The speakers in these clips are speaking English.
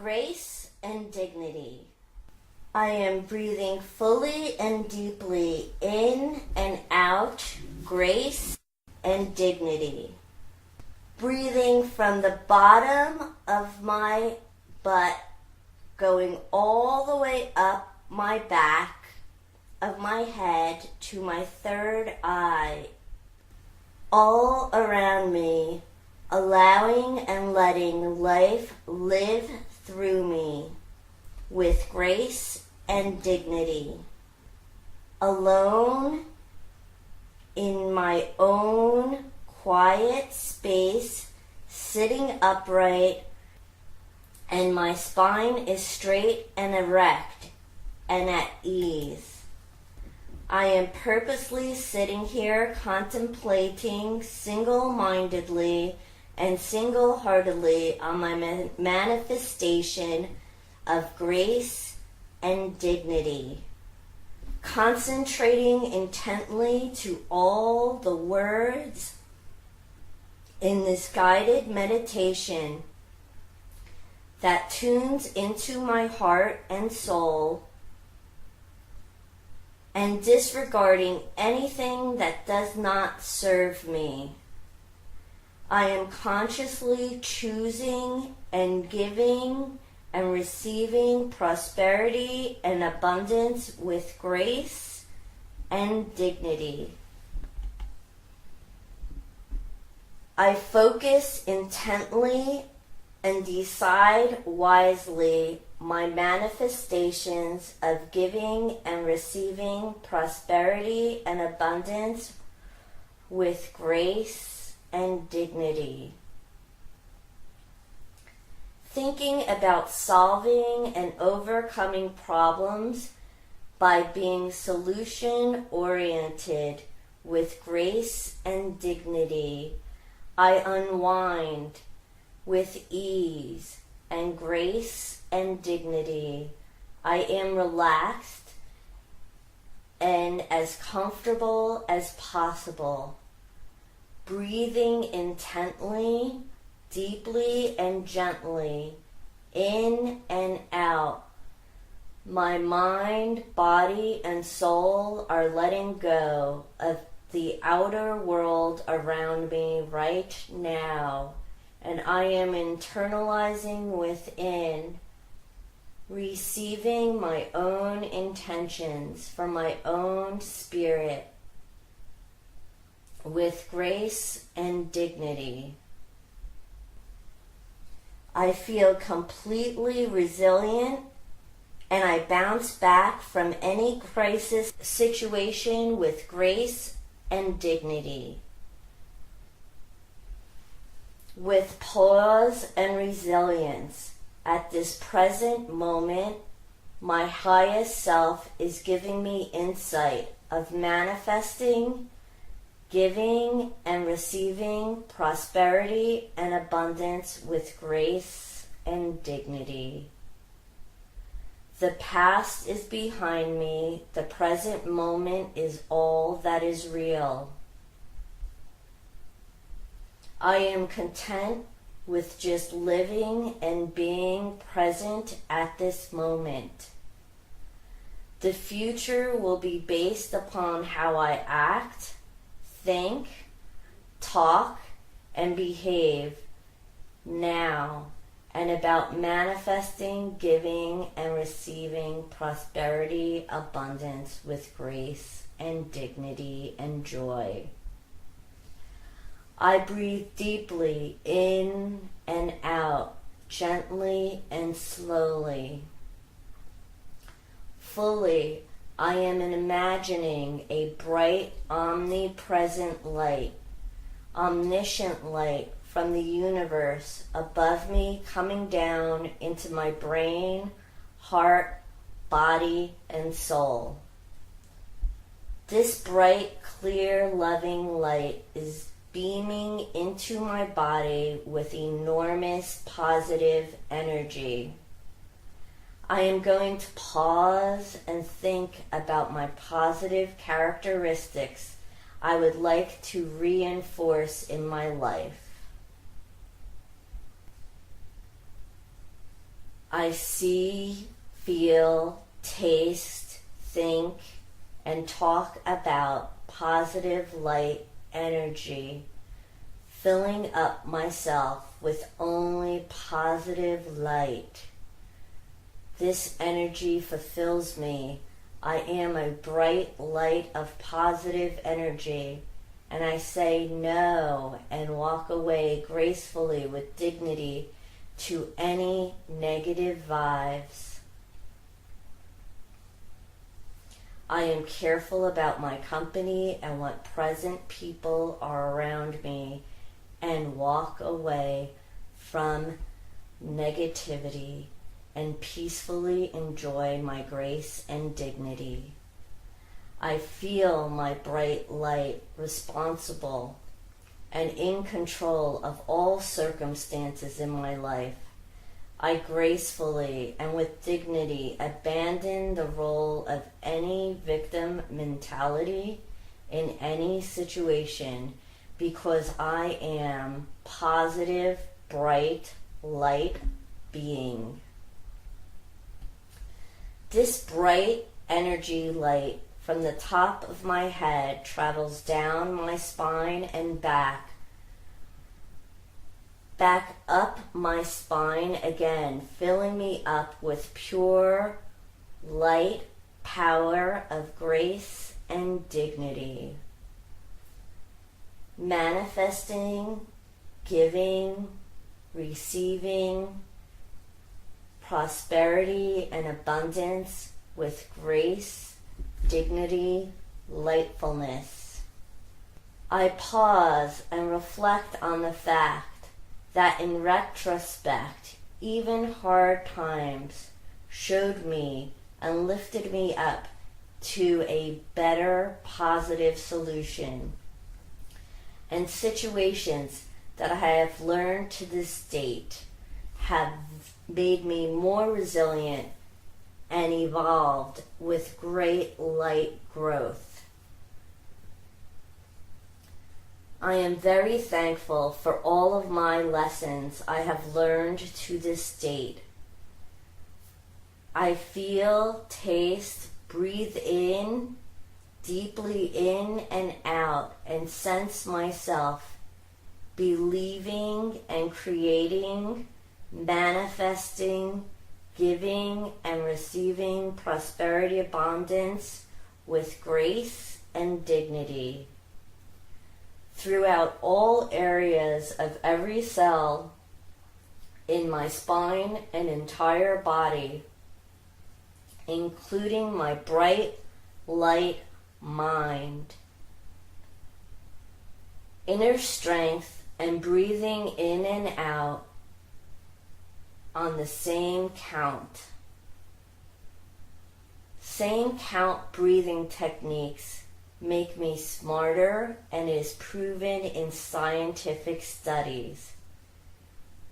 grace and dignity. I am breathing fully and deeply in and out grace and dignity. Breathing from the bottom of my butt, going all the way up my back of my head to my third eye, all around me, allowing and letting life live through me with grace and dignity. Alone in my own quiet space, sitting upright, and my spine is straight and erect and at ease. I am purposely sitting here contemplating single-mindedly and single-heartedly on my manifestation of grace and dignity, concentrating intently to all the words in this guided meditation that tunes into my heart and soul, and disregarding anything that does not serve me. I am consciously choosing and giving and receiving prosperity and abundance with grace and dignity. I focus intently and decide wisely my manifestations of giving and receiving prosperity and abundance with grace and dignity. Thinking about solving and overcoming problems by being solution-oriented with grace and dignity, I unwind with ease and grace and dignity. I am relaxed and as comfortable as possible, breathing intently, deeply and gently, in and out. My mind, body, and soul are letting go of the outer world around me right now, and I am internalizing within, receiving my own intentions from my own spirit with grace and dignity. I feel completely resilient, and I bounce back from any crisis situation with grace and dignity. With pause and resilience, at this present moment, my highest self is giving me insight of manifesting, giving and receiving prosperity and abundance with grace and dignity. The past is behind me. The present moment is all that is real. I am content with just living and being present at this moment. The future will be based upon how I act, think, talk, and behave now, and about manifesting, giving, and receiving prosperity, abundance with grace and dignity and joy. I breathe deeply in and out, gently and slowly. Fully, I am imagining a bright, omnipresent light, omniscient light from the universe above me, coming down into my brain, heart, body, and soul. This bright, clear, loving light is beaming into my body with enormous positive energy. I am going to pause and think about my positive characteristics I would like to reinforce in my life. I see, feel, taste, think, and talk about positive light energy, filling up myself with only positive light. This energy fulfills me. I am a bright light of positive energy, and I say no and walk away gracefully with dignity to any negative vibes. I am careful about my company and what present people are around me, and walk away from negativity and peacefully enjoy my grace and dignity. I feel my bright light responsible and in control of all circumstances in my life. I gracefully and with dignity abandon the role of any victim mentality in any situation, because I am positive, bright, light being. This bright energy light from the top of my head travels down my spine and back up my spine again, filling me up with pure light, power of grace and dignity. Manifesting, giving, receiving, prosperity and abundance with grace, dignity, lightfulness. I pause and reflect on the fact that in retrospect, even hard times showed me and lifted me up to a better, positive solution. And situations that I have learned to this date have made me more resilient and evolved with great light growth. I am very thankful for all of my lessons I have learned to this date. I feel, taste, breathe in, deeply in and out, and sense myself believing and creating, manifesting, giving and receiving prosperity, abundance with grace and dignity. Throughout all areas of every cell in my spine and entire body, including my bright light mind. Inner strength and breathing in and out on the same count. Same count breathing techniques make me smarter and is proven in scientific studies.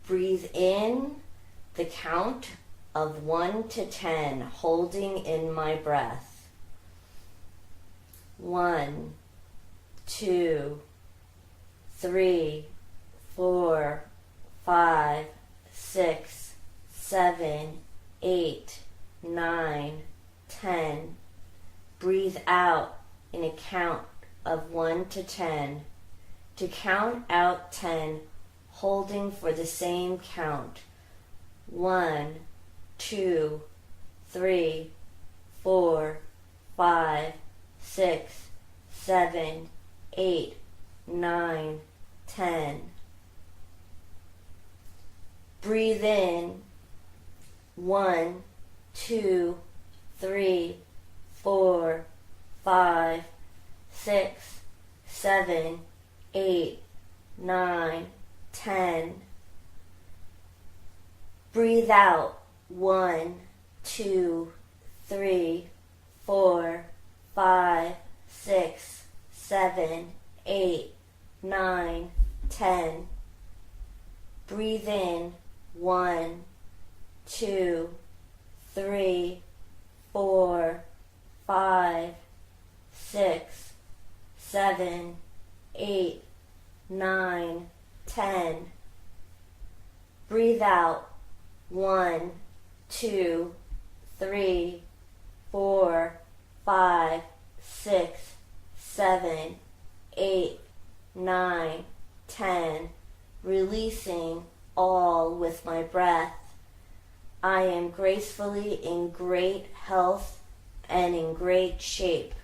Breathe in the count of 1 to 10, holding in my breath. 1, 2, 3, 4, 5, 6, 7, 8, 9, 10. Breathe out in a count of 1 to 10. To count out 10, holding for the same count. 1, 2, 3, 4, 5, 6, 7, 8, 9, 10. Breathe in 1, 2, 3, 4, 5, 6, 7, 8, 9, 10. Breathe out 1, 2, 3, 4, 5, 6, 7, 8, 9, 10. Breathe in 1, 2, 3, 4, 5, 6, 7, 8, 9, 10. Breathe out 1, 2, 3, 4, 5, 6, 7, 8, 9, 10, releasing all with my breath. I am gracefully in great health and in great shape.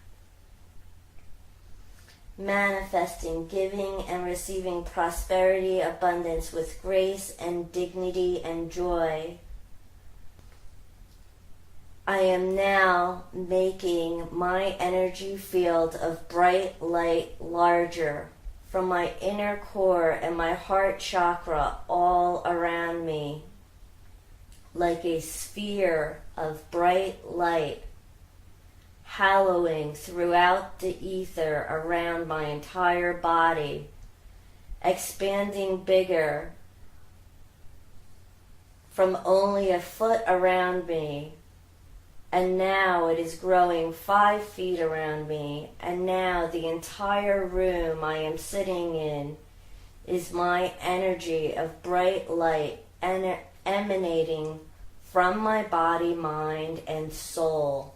Manifesting, giving, and receiving prosperity, abundance with grace and dignity and joy. I am now making my energy field of bright light larger from my inner core and my heart chakra all around me, like a sphere of bright light, hallowing throughout the ether around my entire body, expanding bigger from only a foot around me. And now it is growing 5 feet around me, and now the entire room I am sitting in is my energy of bright light emanating from my body, mind, and soul,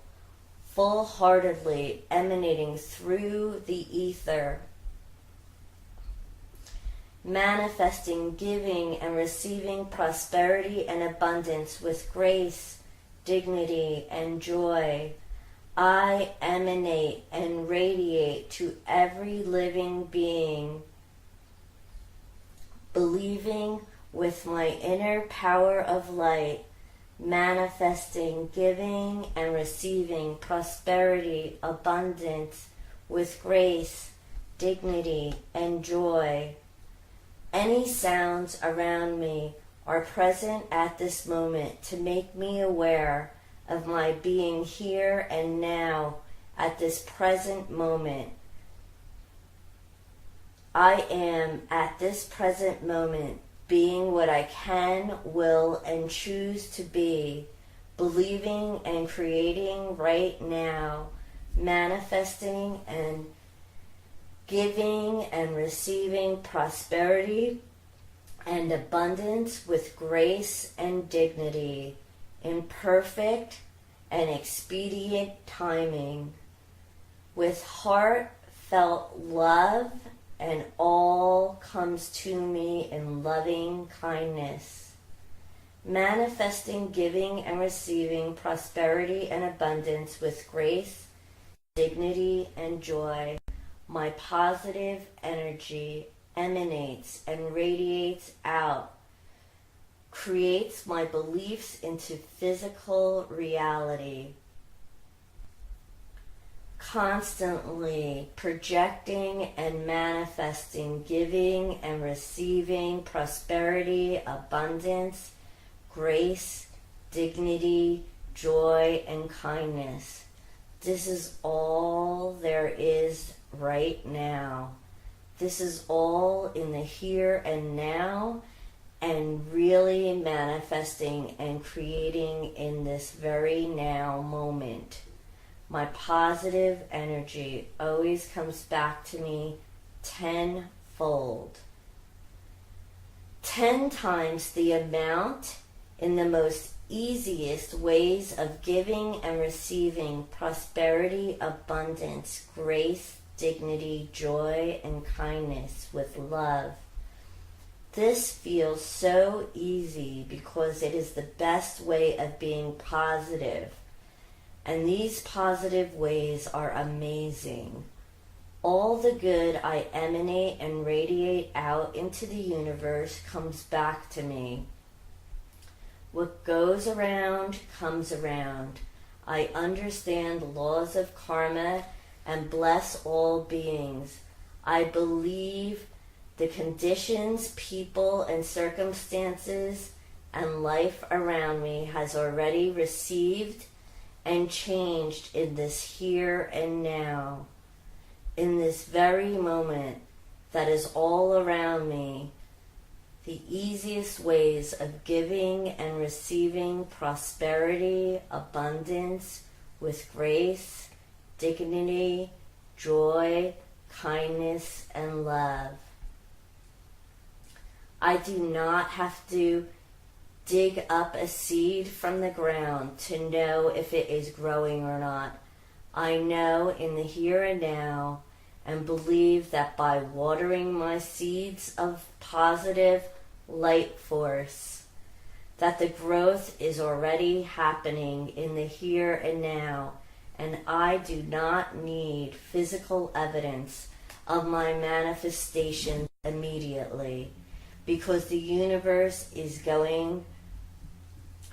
full-heartedly emanating through the ether. Manifesting, giving, and receiving prosperity and abundance with grace, dignity, and joy. I emanate and radiate to every living being, believing with my inner power of light, manifesting, giving, and receiving prosperity, abundance with grace, dignity, and joy. Any sounds around me are present at this moment to make me aware of my being here and now at this present moment. I am at this present moment being what I can, will, and choose to be, believing and creating right now, manifesting and giving and receiving prosperity and abundance with grace and dignity, in perfect and expedient timing, with heartfelt love, and all comes to me in loving kindness. Manifesting, giving, and receiving prosperity and abundance with grace, dignity, and joy. My positive energy emanates and radiates out, creates my beliefs into physical reality, constantly projecting and manifesting, giving and receiving prosperity, abundance, grace, dignity, joy, and kindness. This is all there is right now. This is all in the here and now, and really manifesting and creating in this very now moment. My positive energy always comes back to me tenfold. 10 times the amount in the most easiest ways of giving and receiving prosperity, abundance, grace, dignity, joy, and kindness with love. This feels so easy because it is the best way of being positive. And these positive ways are amazing. All the good I emanate and radiate out into the universe comes back to me. What goes around comes around. I understand the laws of karma and bless all beings. I believe the conditions, people, and circumstances and life around me has already received and changed in this here and now, in this very moment that is all around me. The easiest ways of giving and receiving prosperity, abundance, with grace, dignity, joy, kindness, and love. I do not have to dig up a seed from the ground to know if it is growing or not. I know in the here and now and believe that by watering my seeds of positive light force, that the growth is already happening in the here and now, and I do not need physical evidence of my manifestation immediately, because the universe is going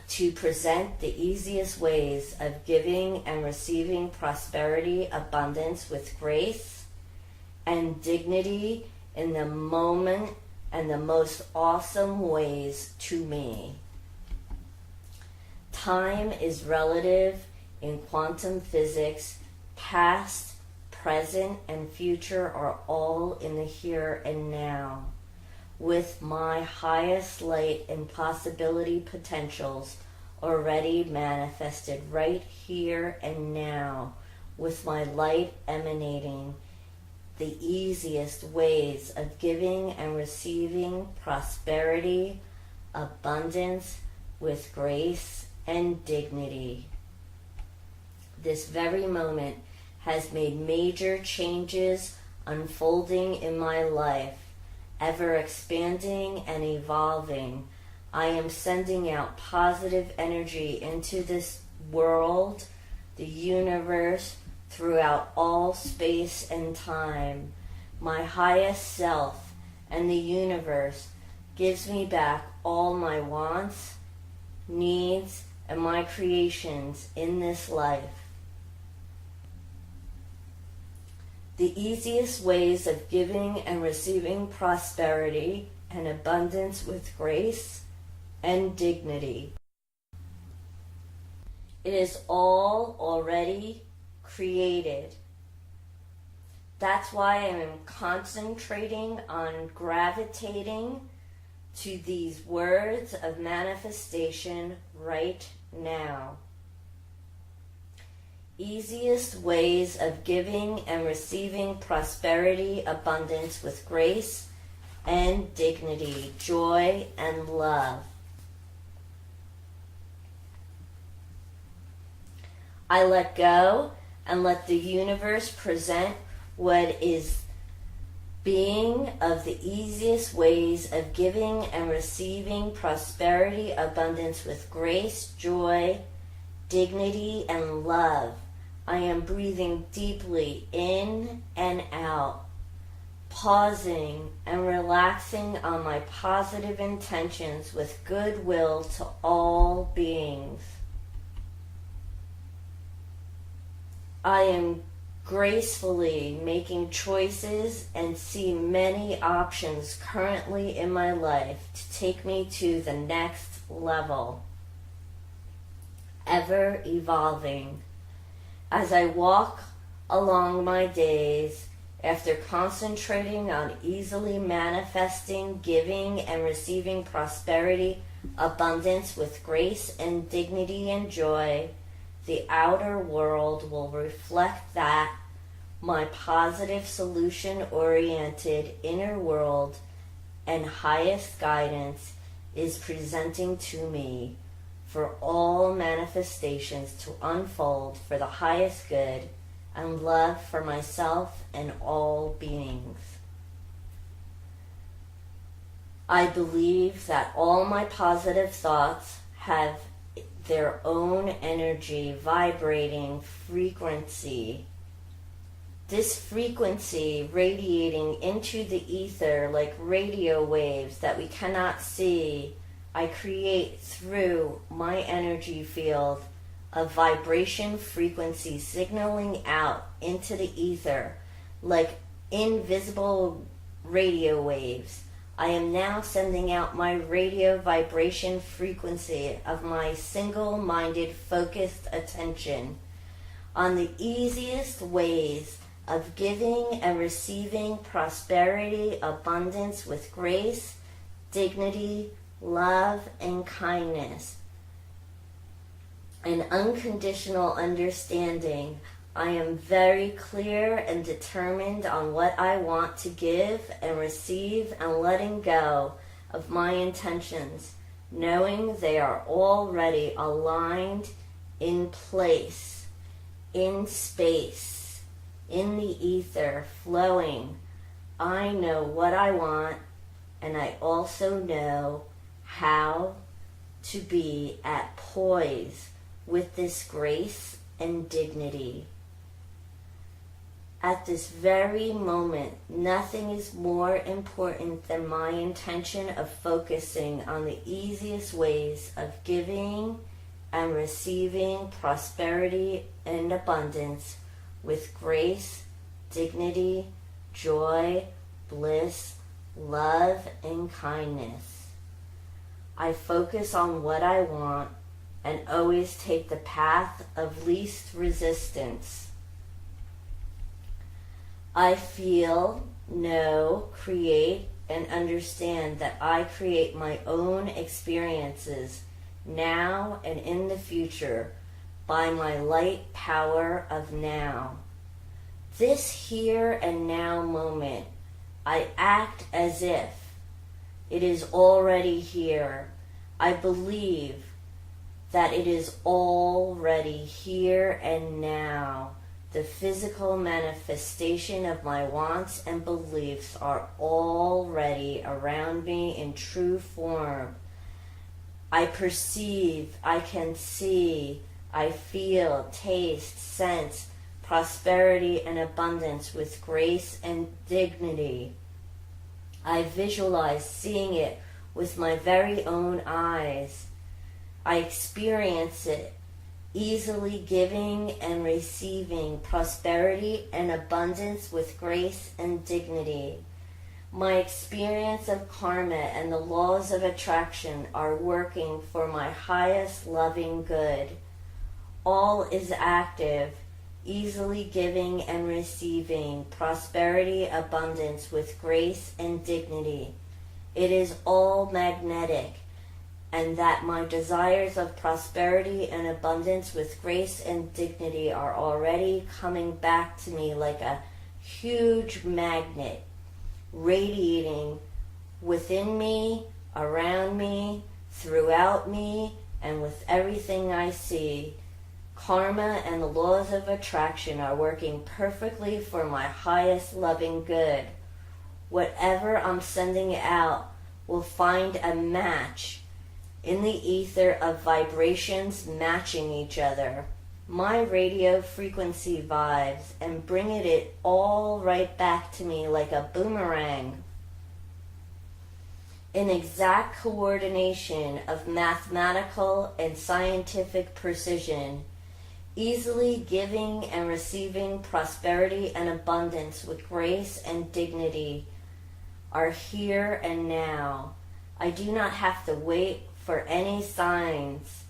to present the easiest ways of giving and receiving prosperity, abundance with grace and dignity in the moment and the most awesome ways to me. Time is relative in quantum physics. Past, present, and future are all in the here and now. With my highest light and possibility potentials already manifested right here and now, with my light emanating, the easiest ways of giving and receiving prosperity, abundance with grace and dignity. This very moment has made major changes unfolding in my life, ever expanding and evolving. I am sending out positive energy into this world, the universe, throughout all space and time. My highest self and the universe gives me back all my wants, needs, and my creations in this life. The easiest ways of giving and receiving prosperity and abundance with grace and dignity. It is all already created. That's why I am concentrating on gravitating to these words of manifestation right now. Easiest ways of giving and receiving prosperity, abundance with grace and dignity, joy and love. I let go and let the universe present what is being of the easiest ways of giving and receiving prosperity, abundance with grace, joy, dignity, and love. I am breathing deeply in and out, pausing and relaxing on my positive intentions with goodwill to all beings. I am gracefully making choices and see many options currently in my life to take me to the next level, ever evolving. As I walk along my days, after concentrating on easily manifesting, giving, and receiving prosperity, abundance with grace and dignity and joy, the outer world will reflect that my positive, solution-oriented inner world and highest guidance is presenting to me for all manifestations to unfold for the highest good and love for myself and all beings. I believe that all my positive thoughts have their own energy, vibrating frequency. This frequency radiating into the ether like radio waves that we cannot see, I create through my energy field a vibration frequency signaling out into the ether like invisible radio waves. I am now sending out my radio vibration frequency of my single-minded, focused attention on the easiest ways of giving and receiving prosperity, abundance with grace, dignity, love, and kindness, and unconditional understanding. I am very clear and determined on what I want to give and receive, and letting go of my intentions knowing they are already aligned in place, in space, in the ether, flowing. I know what I want, and I also know how to be at poise with this grace and dignity. At this very moment, nothing is more important than my intention of focusing on the easiest ways of giving and receiving prosperity and abundance with grace, dignity, joy, bliss, love, and kindness. I focus on what I want and always take the path of least resistance. I feel, know, create, and understand that I create my own experiences now and in the future by my light power of now. This here and now moment, I act as if it is already here. I believe that it is already here and now. The physical manifestation of my wants and beliefs are already around me in true form. I perceive, I can see, I feel, taste, sense prosperity and abundance with grace and dignity. I visualize seeing it with my very own eyes. I experience it, easily giving and receiving prosperity and abundance with grace and dignity. My experience of karma and the laws of attraction are working for my highest loving good. All is active, easily giving and receiving prosperity, abundance with grace and dignity. It is all magnetic, and that my desires of prosperity and abundance with grace and dignity are already coming back to me like a huge magnet, radiating within me, around me, throughout me, and with everything I see. Karma and the laws of attraction are working perfectly for my highest loving good. Whatever I'm sending out will find a match in the ether of vibrations matching each other. My radio frequency vibes and bring it all right back to me like a boomerang. In exact coordination of mathematical and scientific precision, easily giving and receiving prosperity and abundance with grace and dignity are here and now. I do not have to wait for any signs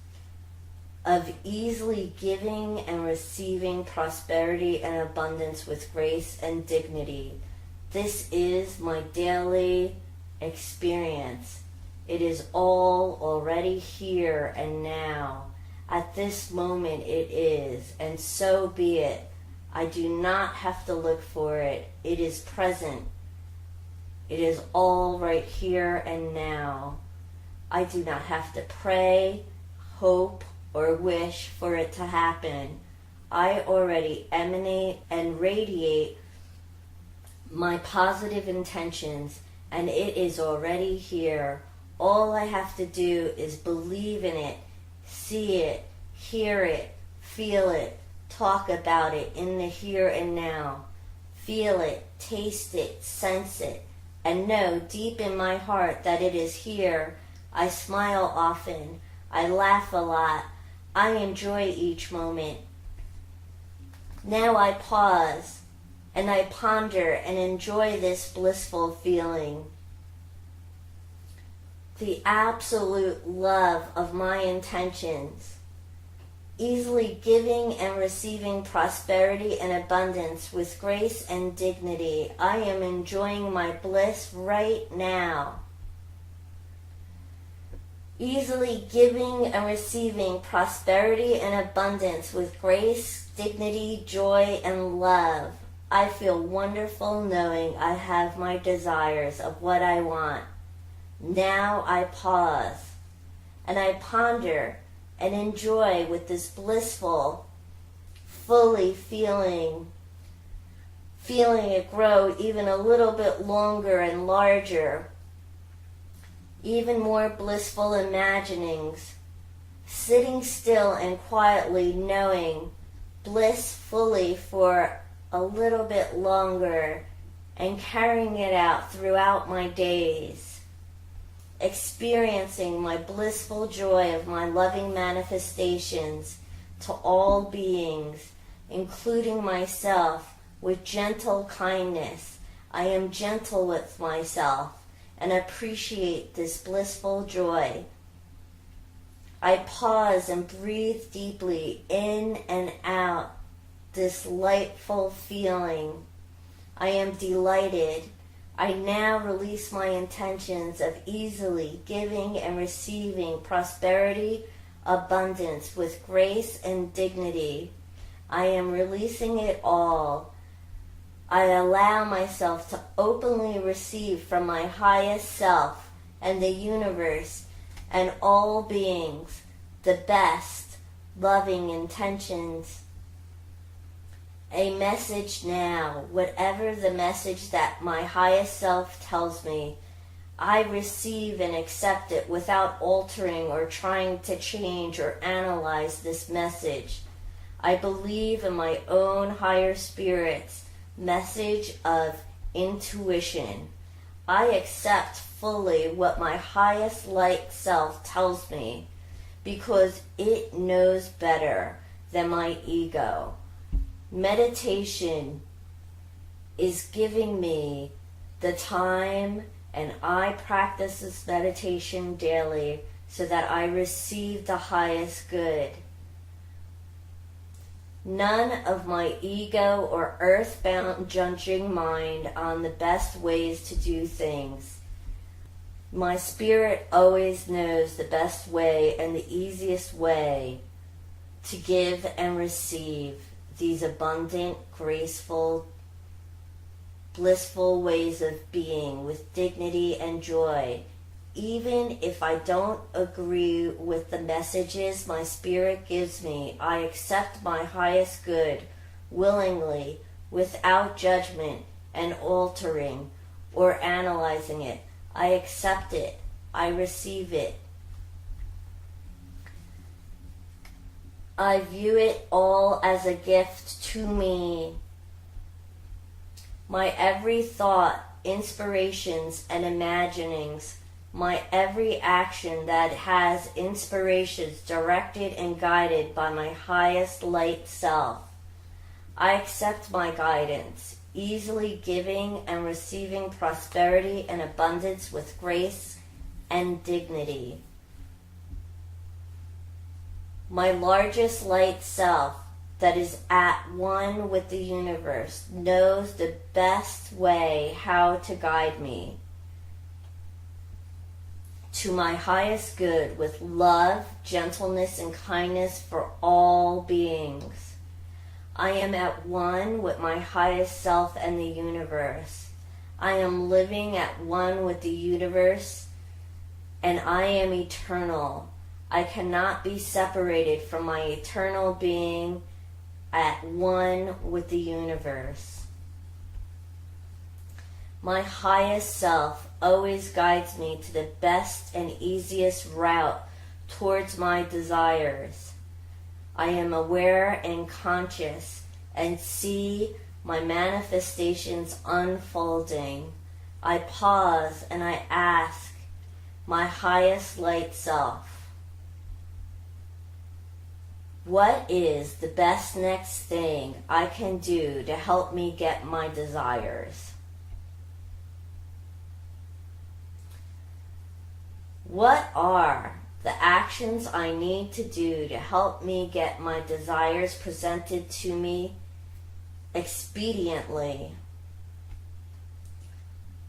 of easily giving and receiving prosperity and abundance with grace and dignity. This is my daily experience. It is all already here and now. At this moment it is, and so be it. I do not have to look for it. It is present. It is all right here and now. I do not have to pray, hope, or wish for it to happen. I already emanate and radiate my positive intentions, and it is already here. All I have to do is believe in it, see it, hear it, feel it, talk about it in the here and now. Feel it, taste it, sense it, and know deep in my heart that it is here. I smile often. I laugh a lot. I enjoy each moment. Now I pause and I ponder and enjoy this blissful feeling. The absolute love of my intentions, easily giving and receiving prosperity and abundance with grace and dignity. I am enjoying my bliss right now. Easily giving and receiving prosperity and abundance with grace, dignity, joy, and love. I feel wonderful knowing I have my desires of what I want. Now I pause and I ponder and enjoy with this blissful, fully feeling it grow even a little bit longer and larger, even more blissful imaginings, sitting still and quietly knowing bliss fully for a little bit longer and carrying it out throughout my days, experiencing my blissful joy of my loving manifestations to all beings, including myself, with gentle kindness. I am gentle with myself and appreciate this blissful joy. I pause and breathe deeply in and out this lightful feeling. I am delighted. I now release my intentions of easily giving and receiving prosperity, abundance with grace and dignity. I am releasing it all. I allow myself to openly receive from my highest self and the universe and all beings the best loving intentions. A message now, whatever the message that my highest self tells me, I receive and accept it without altering or trying to change or analyze this message. I believe in my own higher spirit's message of intuition. I accept fully what my highest light self tells me because it knows better than my ego. Meditation is giving me the time, and I practice this meditation daily so that I receive the highest good. None of my ego or earthbound judging mind on the best ways to do things. My spirit always knows the best way and the easiest way to give and receive these abundant, graceful, blissful ways of being with dignity and joy. Even if I don't agree with the messages my spirit gives me, I accept my highest good willingly, without judgment and altering or analyzing it. I accept it. I receive it. I view it all as a gift to me. My every thought, inspirations, and imaginings, my every action that has inspirations directed and guided by my highest light self. I accept my guidance, easily giving and receiving prosperity and abundance with grace and dignity. My largest light self that is at one with the universe knows the best way how to guide me to my highest good with love, gentleness, and kindness for all beings. I am at one with my highest self and the universe. I am living at one with the universe, and I am eternal. I cannot be separated from my eternal being at one with the universe. My highest self always guides me to the best and easiest route towards my desires. I am aware and conscious and see my manifestations unfolding. I pause and I ask my highest light self, what is the best next thing I can do to help me get my desires? What are the actions I need to do to help me get my desires presented to me expediently?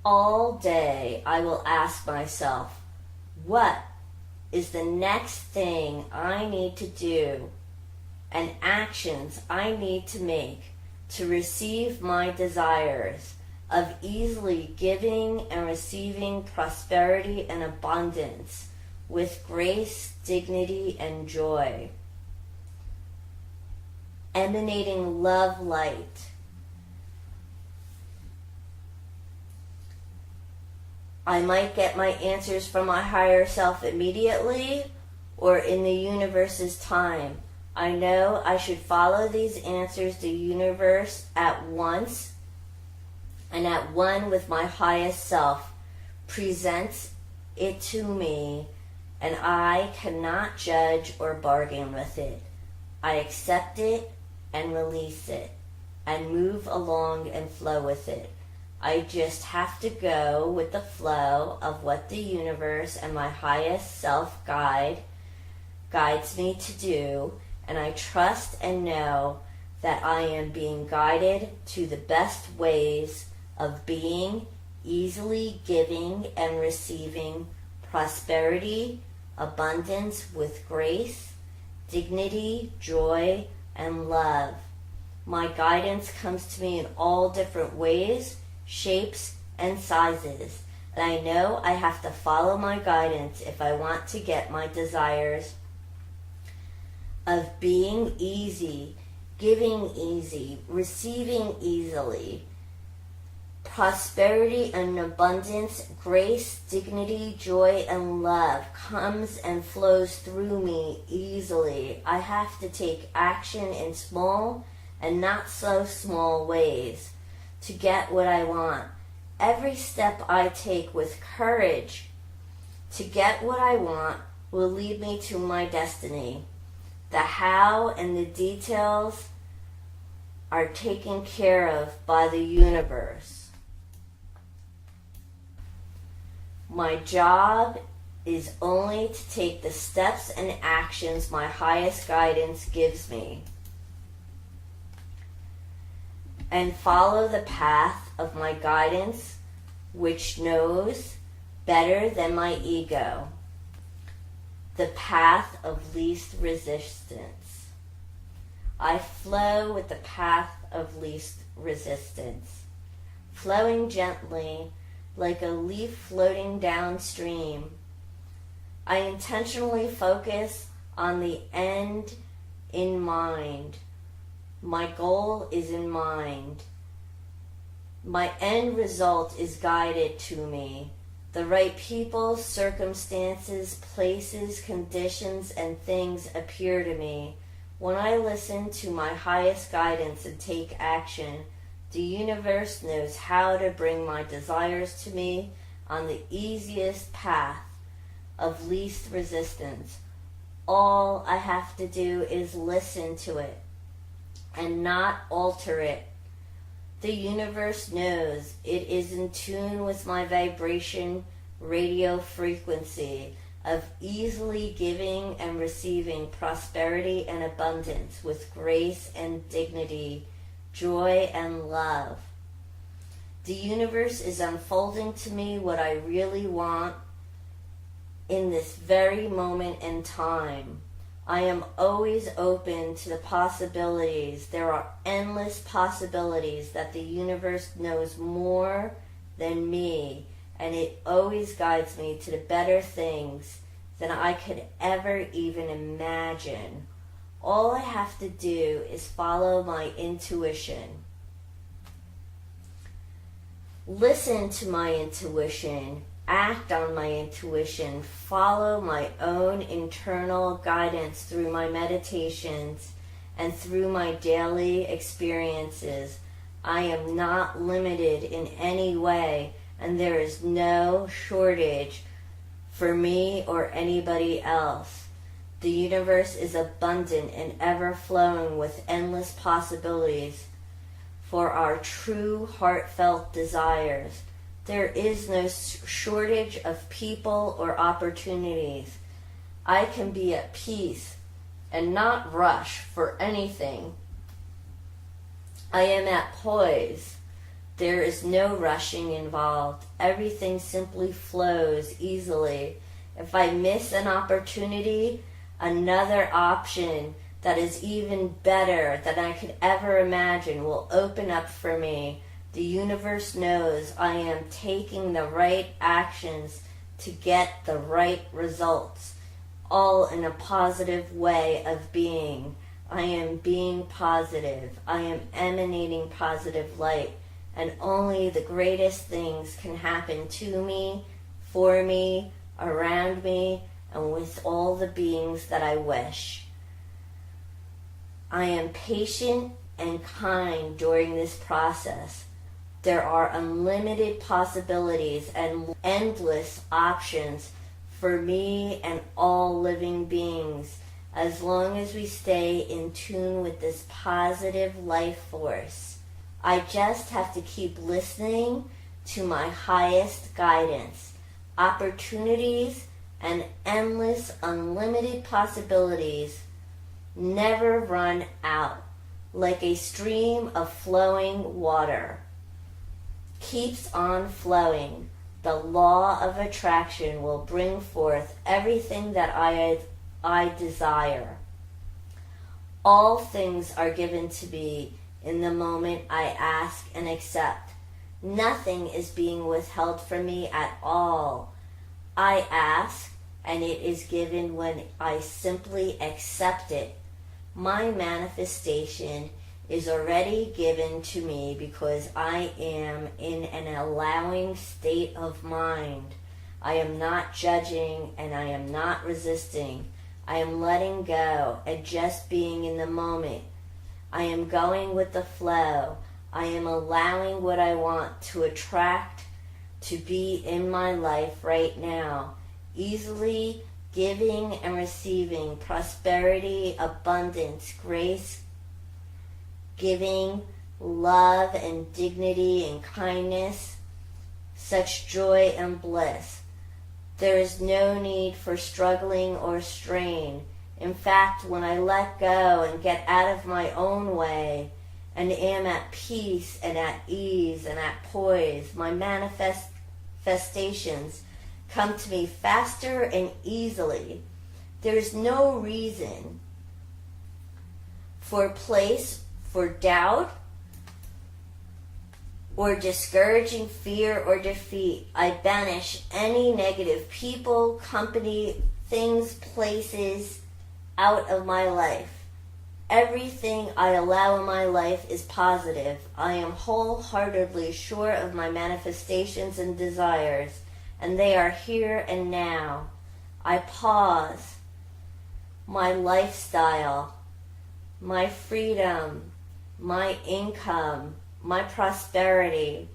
All day I will ask myself, what is the next thing I need to do and actions I need to make to receive my desires of easily giving and receiving prosperity and abundance with grace, dignity, and joy, emanating love light. I might get my answers from my higher self immediately or in the universe's time. I know I should follow these answers. The universe at once and at one with my highest self presents it to me, and I cannot judge or bargain with it. I accept it and release it and move along and flow with it. I just have to go with the flow of what the universe and my highest self guides me to do, and I trust and know that I am being guided to the best ways of being, easily giving and receiving prosperity, abundance with grace, dignity, joy, and love. My guidance comes to me in all different ways, shapes, and sizes. And I know I have to follow my guidance if I want to get my desires of being easy, giving easy, receiving easily, prosperity and abundance, grace, dignity, joy, and love comes and flows through me easily. I have to take action in small and not so small ways to get what I want. Every step I take with courage to get what I want will lead me to my destiny. The how and the details are taken care of by the universe. My job is only to take the steps and actions my highest guidance gives me and follow the path of my guidance, which knows better than my ego, the path of least resistance. I flow with the path of least resistance, flowing gently like a leaf floating downstream. I intentionally focus on the end in mind. My goal is in mind. My end result is guided to me. The right people, circumstances, places, conditions, and things appear to me. When I listen to my highest guidance and take action, the universe knows how to bring my desires to me on the easiest path of least resistance. All I have to do is listen to it and not alter it. The universe knows it is in tune with my vibration radio frequency of easily giving and receiving prosperity and abundance with grace and dignity, joy and love. The universe is unfolding to me what I really want in this very moment in time. I am always open to the possibilities. There are endless possibilities that the universe knows more than me, and it always guides me to the better things than I could ever even imagine. All I have to do is follow my intuition. Listen to my intuition. Act on my intuition, follow my own internal guidance through my meditations and through my daily experiences. I am not limited in any way, and there is no shortage for me or anybody else. The universe is abundant and ever-flowing with endless possibilities for our true heartfelt desires. There is no shortage of people or opportunities. I can be at peace and not rush for anything. I am at poise. There is no rushing involved. Everything simply flows easily. If I miss an opportunity, another option that is even better than I could ever imagine will open up for me. The universe knows I am taking the right actions to get the right results, all in a positive way of being. I am being positive. I am emanating positive light, and only the greatest things can happen to me, for me, around me, and with all the beings that I wish. I am patient and kind during this process. There are unlimited possibilities and endless options for me and all living beings, as long as we stay in tune with this positive life force. I just have to keep listening to my highest guidance. Opportunities and endless, unlimited possibilities never run out, like a stream of flowing water. Keeps on flowing. The law of attraction will bring forth everything that I desire. All things are given to me in the moment I ask and accept. Nothing is being withheld from me at all. I ask, and it is given when I simply accept it. My manifestation is already given to me because I am in an allowing state of mind. I am not judging and I am not resisting. I am letting go and just being in the moment. I am going with the flow. I am allowing what I want to attract to be in my life right now, easily giving and receiving prosperity, abundance, grace, giving, love and dignity and kindness, such joy and bliss. There is no need for struggling or strain. In fact, when I let go and get out of my own way and am at peace and at ease and at poise, my manifestations come to me faster and easily. There is no reason for place for doubt or discouraging fear or defeat. I banish any negative people, company, things, places out of my life. Everything I allow in my life is positive. I am wholeheartedly sure of my manifestations and desires, and they are here and now. I pause. My lifestyle, my freedom, my income, my prosperity,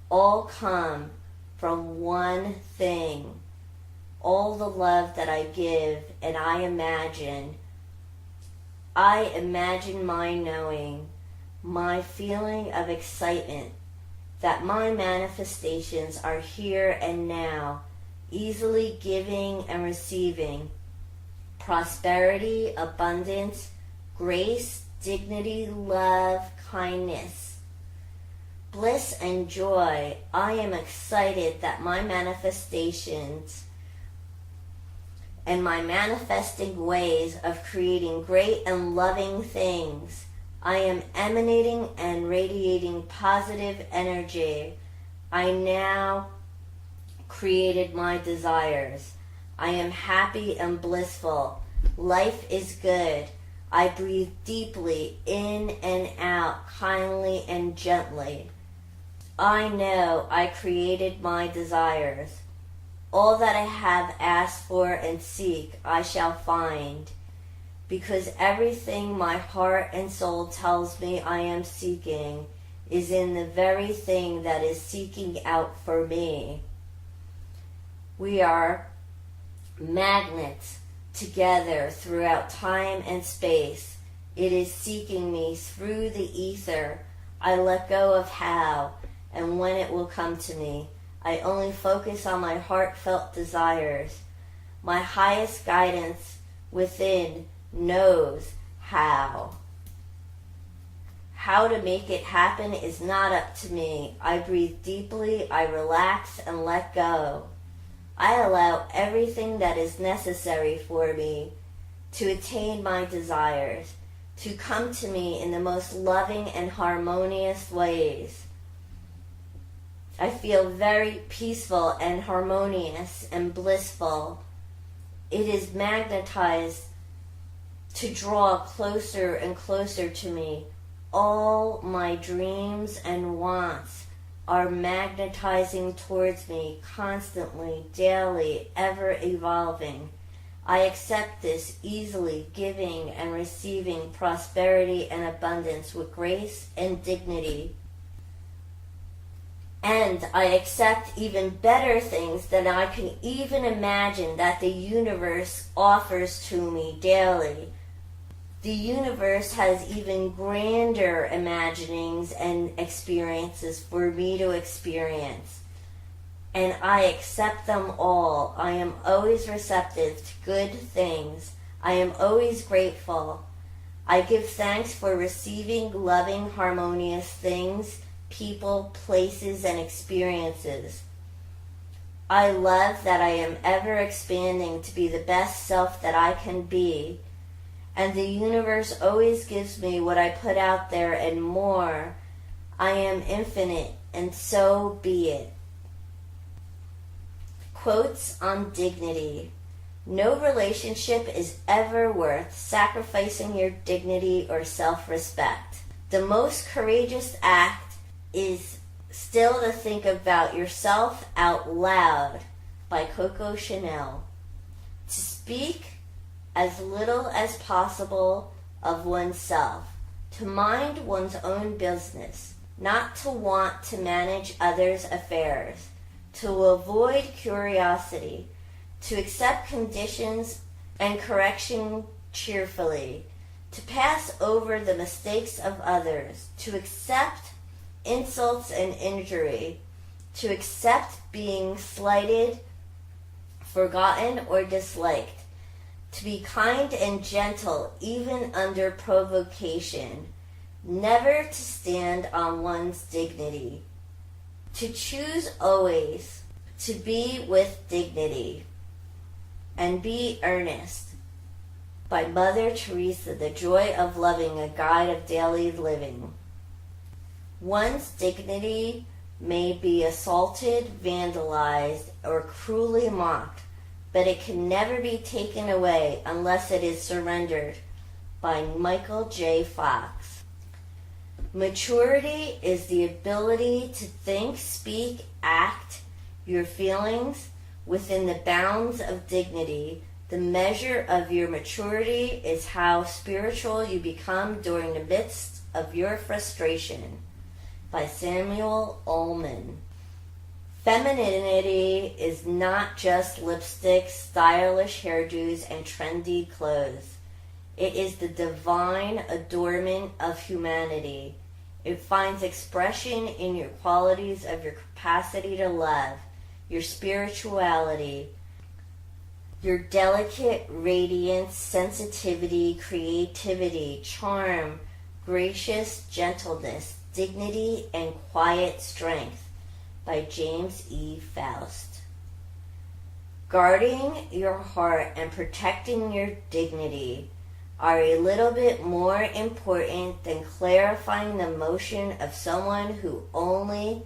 all come from one thing. All the love that I give and I imagine my knowing, my feeling of excitement that my manifestations are here and now, easily giving and receiving prosperity, abundance, grace, dignity, love, kindness, bliss, and joy. I am excited that my manifestations and my manifesting ways of creating great and loving things. I am emanating and radiating positive energy. I now created my desires. I am happy and blissful. Life is good. I breathe deeply in and out, kindly and gently. I know I created my desires. All that I have asked for and seek, I shall find, because everything my heart and soul tells me I am seeking is in the very thing that is seeking out for me. We are magnets together throughout time and space. It is seeking me through the ether. I let go of how and when it will come to me. I only focus on my heartfelt desires. My highest guidance within knows how. How to make it happen is not up to me. I breathe deeply, I relax and let go. I allow everything that is necessary for me to attain my desires, to come to me in the most loving and harmonious ways. I feel very peaceful and harmonious and blissful. It is magnetized to draw closer and closer to me. All my dreams and wants are magnetizing towards me constantly, daily, ever evolving. I accept this easily, giving and receiving prosperity and abundance with grace and dignity. And I accept even better things than I can even imagine that the universe offers to me daily. The universe has even grander imaginings and experiences for me to experience. And I accept them all. I am always receptive to good things. I am always grateful. I give thanks for receiving loving, harmonious things, people, places, and experiences. I love that I am ever expanding to be the best self that I can be, and the universe always gives me what I put out there and more. I am infinite, and so be it. Quotes on dignity. No relationship is ever worth sacrificing your dignity or self-respect. The most courageous act is still to think about yourself out loud, by Coco Chanel. To speak as little as possible of oneself, to mind one's own business, not to want to manage others' affairs, to avoid curiosity, to accept conditions and correction cheerfully, to pass over the mistakes of others, to accept insults and injury, to accept being slighted, forgotten, or disliked, to be kind and gentle even under provocation, never to stand on one's dignity, to choose always to be with dignity, and be earnest, by Mother Teresa, The Joy of Loving, a Guide of Daily Living. One's dignity may be assaulted, vandalized, or cruelly mocked, but it can never be taken away unless it is surrendered, by Michael J. Fox. Maturity is the ability to think, speak, act your feelings within the bounds of dignity. The measure of your maturity is how spiritual you become during the midst of your frustration, by Samuel Ullman. Femininity is not just lipstick, stylish hairdos, and trendy clothes. It is the divine adornment of humanity. It finds expression in your qualities of your capacity to love, your spirituality, your delicate radiance, sensitivity, creativity, charm, gracious gentleness, dignity, and quiet strength, by James E. Faust. Guarding your heart and protecting your dignity are a little bit more important than clarifying the motion of someone who only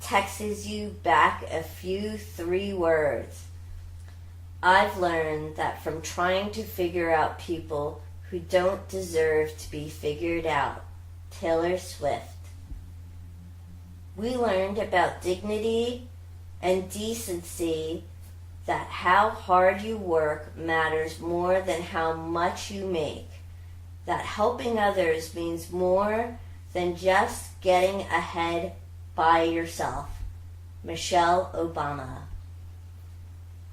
texts you back a few 3 words. I've learned that from trying to figure out people who don't deserve to be figured out. Taylor Swift. We learned about dignity and decency, that how hard you work matters more than how much you make, that helping others means more than just getting ahead by yourself. Michelle Obama.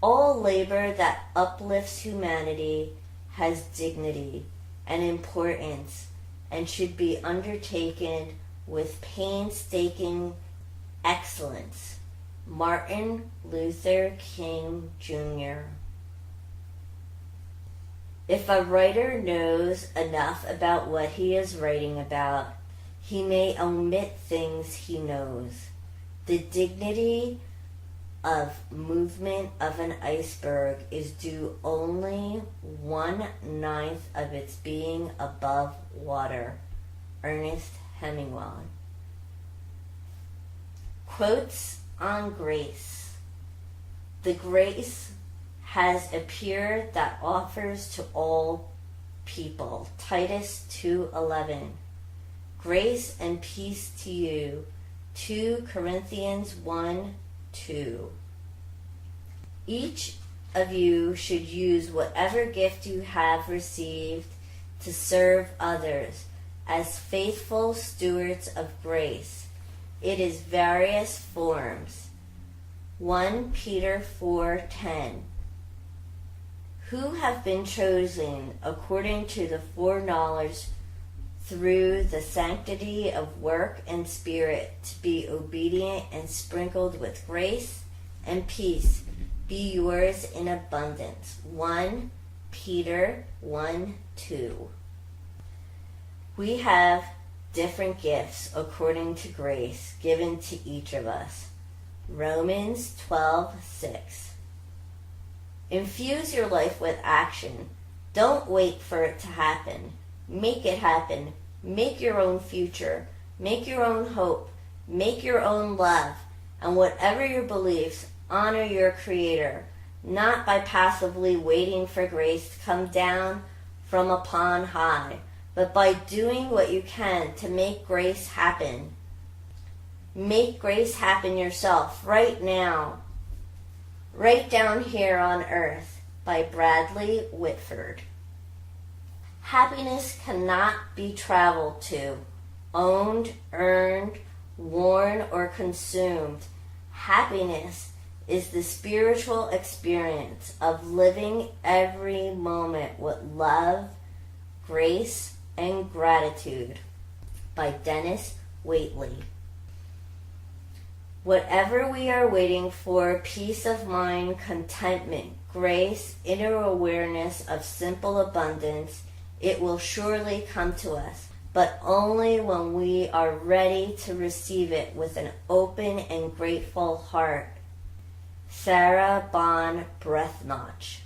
All labor that uplifts humanity has dignity and importance and should be undertaken with painstaking excellence. Martin Luther King Jr. If a writer knows enough about what he is writing about, he may omit things he knows. The dignity of movement of an iceberg is due only 1/9 of its being above water. Ernest Hemingway. Quotes on grace. The grace has appeared that offers to all people. Titus 2:11. Grace and peace to you. 2 Corinthians 1:2. Each of you should use whatever gift you have received to serve others as faithful stewards of grace. It is various forms. 1 Peter 4:10. Who have been chosen according to the foreknowledge through the sanctity of work and spirit to be obedient and sprinkled with grace and peace be yours in abundance. 1 Peter 1:2. We have different gifts according to grace given to each of us. Romans 12:6. Infuse your life with action. Don't wait for it to happen. Make it happen. Make your own future. Make your own hope. Make your own love. And whatever your beliefs, honor your Creator, not by passively waiting for grace to come down from upon high, but by doing what you can to make grace happen. Make grace happen yourself right now, right down here on earth, by Bradley Whitford. Happiness cannot be traveled to, owned, earned, worn, or consumed. Happiness is the spiritual experience of living every moment with love, grace, and gratitude. By Dennis Waitley. Whatever we are waiting for, peace of mind, contentment, grace, inner awareness of simple abundance, it will surely come to us, but only when we are ready to receive it with an open and grateful heart. Sarah Bon Breathnoch.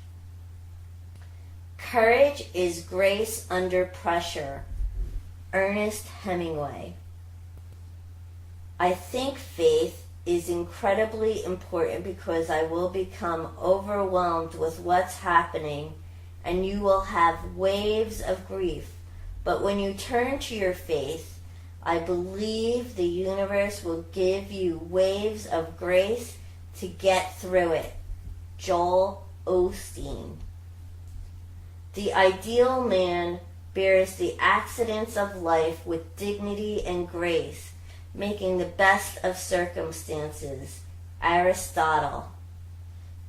Courage is grace under pressure. Ernest Hemingway. I think faith is incredibly important because I will become overwhelmed with what's happening and you will have waves of grief. But when you turn to your faith, I believe the universe will give you waves of grace to get through it. Joel Osteen. The ideal man bears the accidents of life with dignity and grace, making the best of circumstances. Aristotle.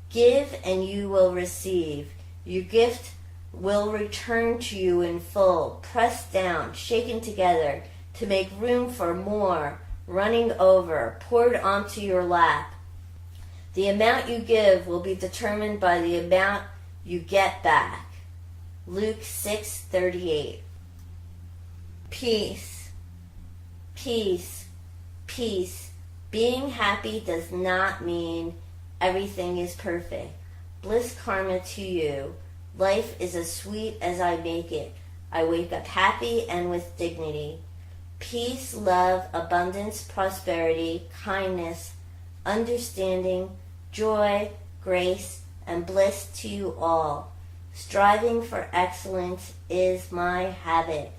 Give and you will receive. Your gift will return to you in full, pressed down, shaken together to make room for more, running over, poured onto your lap. The amount you give will be determined by the amount you get back. Luke 6:38. Peace, peace, peace. Being happy does not mean everything is perfect. Bliss karma to you. Life is as sweet as I make it. I wake up happy and with dignity. Peace, love, abundance, prosperity, kindness, understanding, joy, grace, and bliss to you all. Striving for excellence is my habit.